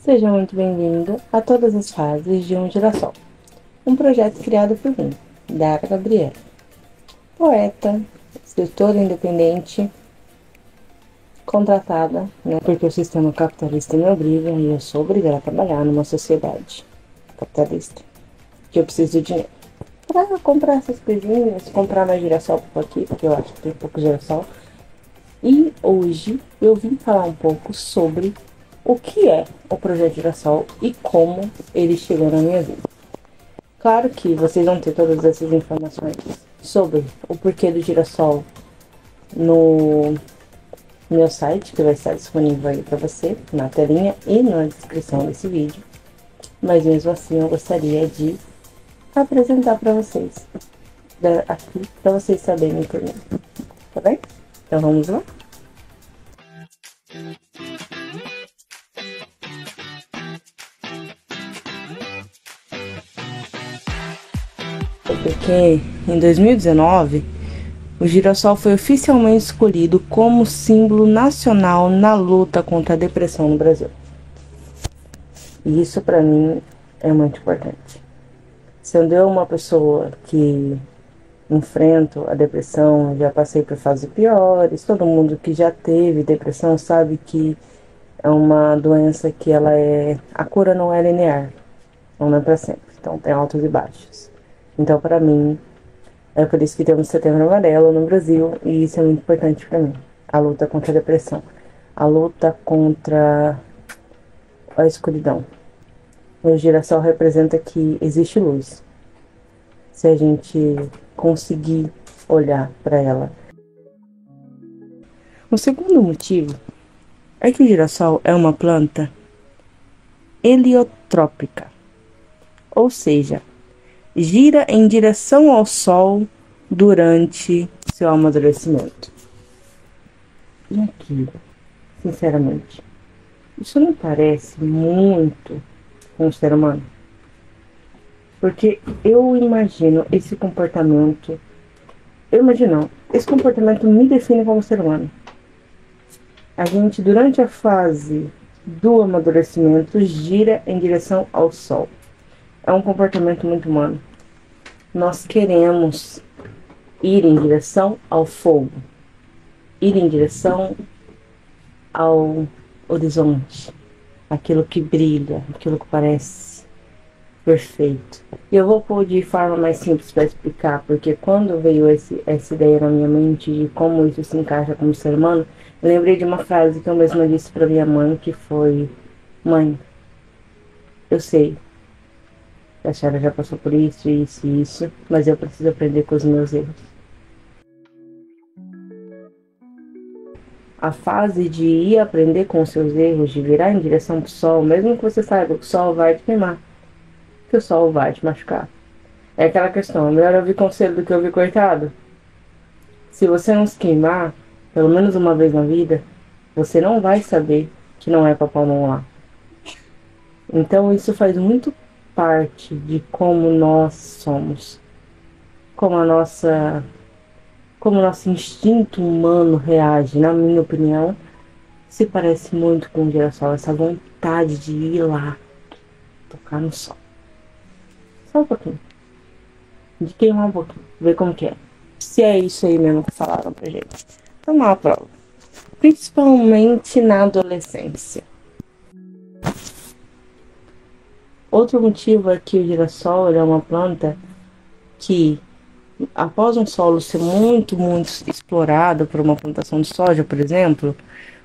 Seja muito bem-vindo a todas as fases de um girassol, um projeto criado por mim, Dara Gabriela, poeta, escritora independente, contratada, porque o sistema capitalista me obriga e eu sou obrigada a trabalhar numa sociedade capitalista, que eu preciso de dinheiro para comprar essas coisinhas, comprar mais girassol por aqui, porque eu acho que tem pouco girassol. E hoje eu vim falar um pouco sobre o que é o projeto Girassol e como ele chegou na minha vida. Claro que vocês vão ter todas essas informações sobre o porquê do girassol no meu site, que vai estar disponível aí para você, na telinha e na descrição desse vídeo. Mas mesmo assim eu gostaria de apresentar para vocês aqui, para vocês saberem por mim, tá bem? Então vamos lá? Porque em 2019 o girassol foi oficialmente escolhido como símbolo nacional na luta contra a depressão no Brasil. E isso para mim é muito importante. Sendo eu uma pessoa que enfrento a depressão, já passei por fases piores, todo mundo que já teve depressão sabe que é uma doença que a cura não é linear, não é para sempre, então tem altos e baixos. Então para mim, é por isso que temos Setembro Amarelo no Brasil e isso é muito importante para mim. A luta contra a depressão, a luta contra a escuridão. O girassol representa que existe luz, se a gente conseguir olhar para ela. O segundo motivo é que o girassol é uma planta heliotrópica, ou seja, gira em direção ao sol durante seu amadurecimento. E aqui, sinceramente, isso não parece muito com o ser humano? Porque eu imagino esse comportamento. Esse comportamento me define como ser humano. A gente, durante a fase do amadurecimento, gira em direção ao sol. É um comportamento muito humano. Nós queremos ir em direção ao fogo, ir em direção ao horizonte, aquilo que brilha, aquilo que parece perfeito. E eu vou pôr de forma mais simples para explicar, porque quando veio essa ideia na minha mente de como isso se encaixa como ser humano, eu lembrei de uma frase que eu mesma disse para minha mãe, que foi: mãe, eu sei que a senhora já passou por isso, isso e isso, mas eu preciso aprender com os meus erros. A fase de ir aprender com os seus erros, de virar em direção pro sol, mesmo que você saiba que o sol vai te queimar, que o sol vai te machucar. É aquela questão, melhor ouvir conselho do que ouvir coitado. Se você não se queimar, pelo menos uma vez na vida, você não vai saber que não é pra pôr a mão lá. Então isso faz muito parte de como nós somos, como o nosso instinto humano reage. Na minha opinião, se parece muito com o girassol, essa vontade de ir lá, tocar no sol. Só um pouquinho. De queimar um pouquinho, ver como que é. Se é isso aí mesmo que falaram pra gente. Tomar a prova. Principalmente na adolescência. Outro motivo é que o girassol é uma planta que, após um solo ser muito explorado por uma plantação de soja, por exemplo,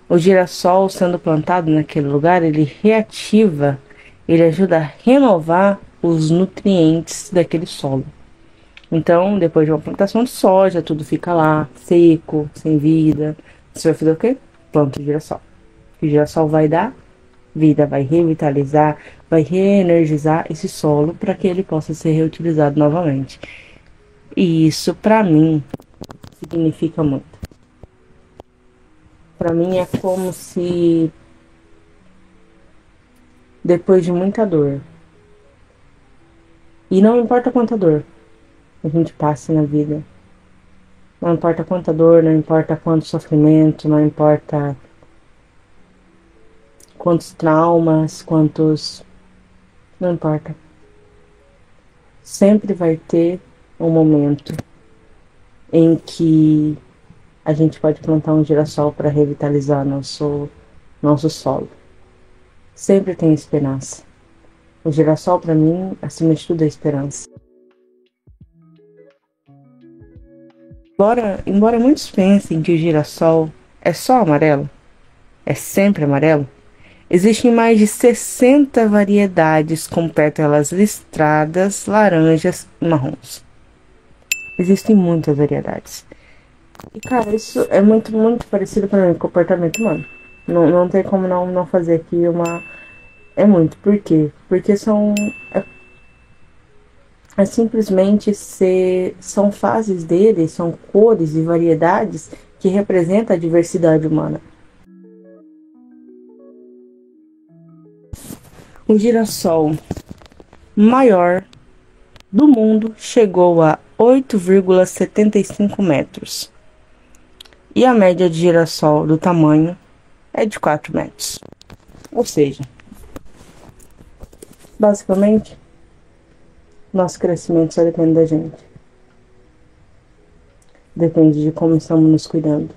o girassol sendo plantado naquele lugar, ele reativa, ele ajuda a renovar os nutrientes daquele solo. Então, depois de uma plantação de soja, tudo fica lá, seco, sem vida. Você vai fazer o quê? Planta o girassol. O girassol vai dar vida, vai revitalizar, vai reenergizar esse solo para que ele possa ser reutilizado novamente. E isso, para mim, significa muito. Para mim é como se, depois de muita dor, e não importa quanta dor a gente passe na vida, não importa quanta dor, não importa quanto sofrimento, não importa quantos traumas, quantos... Não importa. Sempre vai ter um momento em que a gente pode plantar um girassol para revitalizar nosso solo. Sempre tem esperança. O girassol, para mim, acima de tudo, é esperança. Embora muitos pensem que o girassol é só amarelo, é sempre amarelo, existem mais de 60 variedades com pétalas listradas, laranjas e marrons. Existem muitas variedades. E, cara, isso é muito, muito parecido para mim com o comportamento humano. Não tem como não fazer aqui uma... É muito. Por quê? Porque é simplesmente são fases dele, são cores e variedades que representam a diversidade humana. O girassol maior do mundo chegou a 8,75 metros. E a média de girassol do tamanho é de 4 metros. Ou seja, basicamente, nosso crescimento só depende da gente. Depende de como estamos nos cuidando,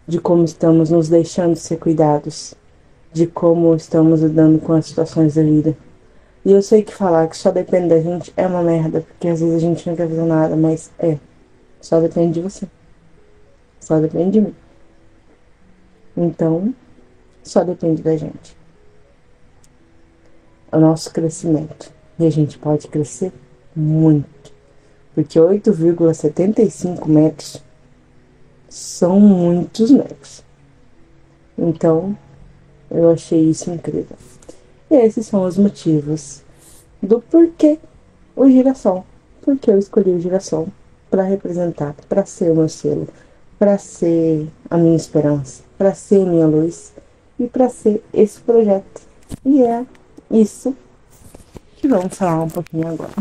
de como estamos nos deixando ser cuidados, de como estamos lidando com as situações da vida. E eu sei que falar que só depende da gente é uma merda, porque às vezes a gente não quer fazer nada, mas só depende de você. Só depende de mim. Então, só depende da gente. É o nosso crescimento. E a gente pode crescer muito. Porque 8,75 metros são muitos metros. Então, eu achei isso incrível. E esses são os motivos do porquê o girassol. Porque eu escolhi o girassol para representar, para ser o meu selo, para ser a minha esperança, para ser minha luz e para ser esse projeto. E é isso que vamos falar um pouquinho agora.